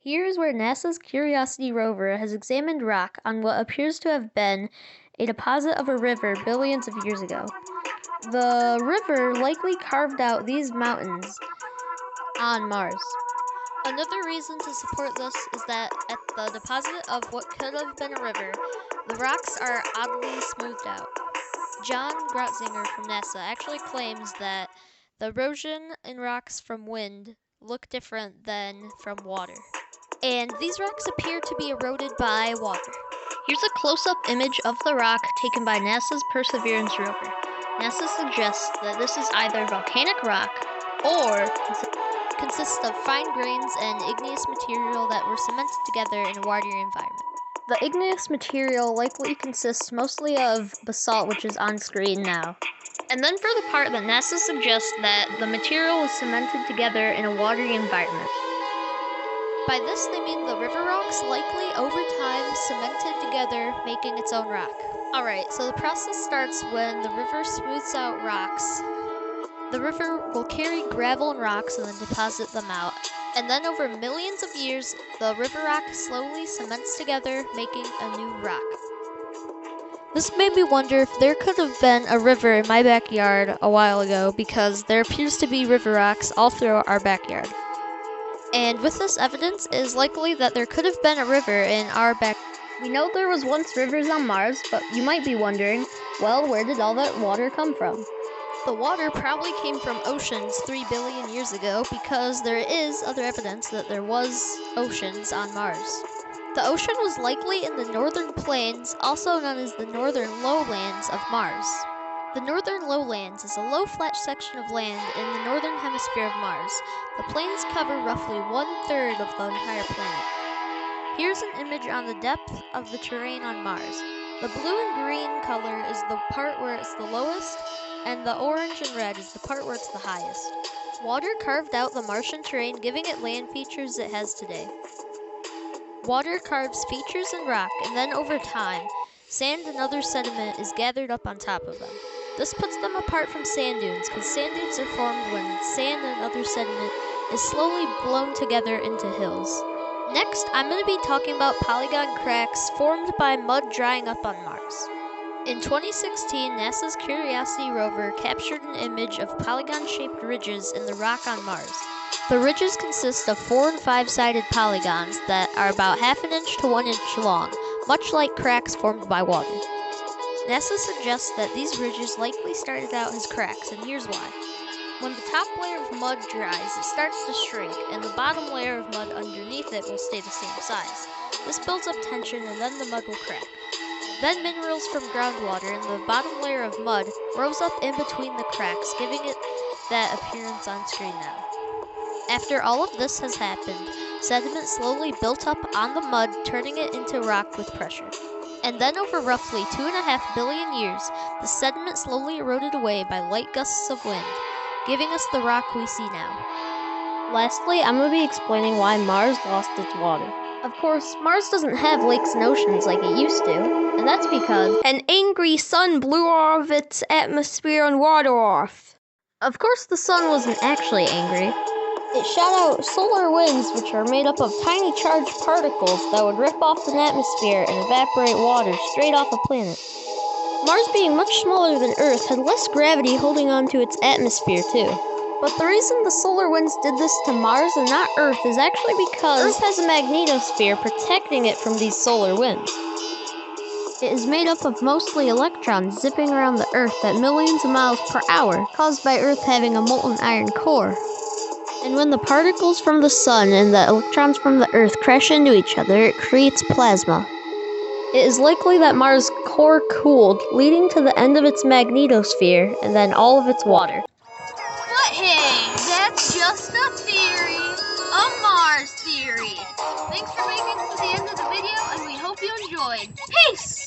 Here's where NASA's Curiosity rover has examined rock on what appears to have been a deposit of a river billions of years ago. The river likely carved out these mountains on Mars. Another reason to support this is that at the deposit of what could have been a river, the rocks are oddly smoothed out. John Grotzinger from NASA actually claims that the erosion in rocks from wind look different than from water. And these rocks appear to be eroded by water. Here's a close-up image of the rock taken by NASA's Perseverance rover. NASA suggests that this is either volcanic rock or consists of fine grains and igneous material that were cemented together in a watery environment. The igneous material likely consists mostly of basalt, which is on screen now. And then for the part that NASA suggests that the material was cemented together in a watery environment. By this, they mean the river rocks likely over time cemented together, making its own rock. Alright, so the process starts when the river smooths out rocks. The river will carry gravel and rocks and then deposit them out. And then over millions of years, the river rock slowly cements together, making a new rock. This made me wonder if there could have been a river in my backyard a while ago, because there appears to be river rocks all throughout our backyard. And with this evidence, it is likely that there could have been a river in our backyard. We know there was once rivers on Mars, but you might be wondering, well, where did all that water come from? The water probably came from oceans 3 billion years ago, because there is other evidence that there was oceans on Mars. The ocean was likely in the northern plains, also known as the northern lowlands of Mars. The northern lowlands is a low flat section of land in the northern hemisphere of Mars. The plains cover roughly 1/3 of the entire planet. Here's an image on the depth of the terrain on Mars. The blue and green color is the part where it's the lowest, and the orange and red is the part where it's the highest. Water carved out the Martian terrain, giving it land features it has today. Water carves features in rock, and then over time, sand and other sediment is gathered up on top of them. This puts them apart from sand dunes, because sand dunes are formed when sand and other sediment is slowly blown together into hills. Next, I'm going to be talking about polygon cracks formed by mud drying up on Mars. In 2016, NASA's Curiosity rover captured an image of polygon-shaped ridges in the rock on Mars. The ridges consist of 4 and 5-sided polygons that are about 1/2 inch to 1 inch long, much like cracks formed by water. NASA suggests that these ridges likely started out as cracks, and here's why. When the top layer of mud dries, it starts to shrink, and the bottom layer of mud underneath it will stay the same size. This builds up tension, and then the mud will crack. Then minerals from groundwater in the bottom layer of mud rose up in between the cracks, giving it that appearance on screen now. After all of this has happened, sediment slowly built up on the mud, turning it into rock with pressure. And then over roughly 2.5 billion years, the sediment slowly eroded away by light gusts of wind, giving us the rock we see now. Lastly, I'm going to be explaining why Mars lost its water. Of course, Mars doesn't have lakes and oceans like it used to, and that's because an angry sun blew all of its atmosphere and water off. Of course, the sun wasn't actually angry. It shot out solar winds, which are made up of tiny charged particles that would rip off an atmosphere and evaporate water straight off a planet. Mars, being much smaller than Earth, had less gravity holding onto its atmosphere too. But the reason the solar winds did this to Mars and not Earth is actually because Earth has a magnetosphere protecting it from these solar winds. It is made up of mostly electrons zipping around the Earth at millions of miles per hour, caused by Earth having a molten iron core. And when the particles from the sun and the electrons from the Earth crash into each other, it creates plasma. It is likely that Mars' core cooled, leading to the end of its magnetosphere and then all of its water. But hey, that's just a theory, a Mars theory. Thanks for making it to the end of the video, and we hope you enjoyed. Peace!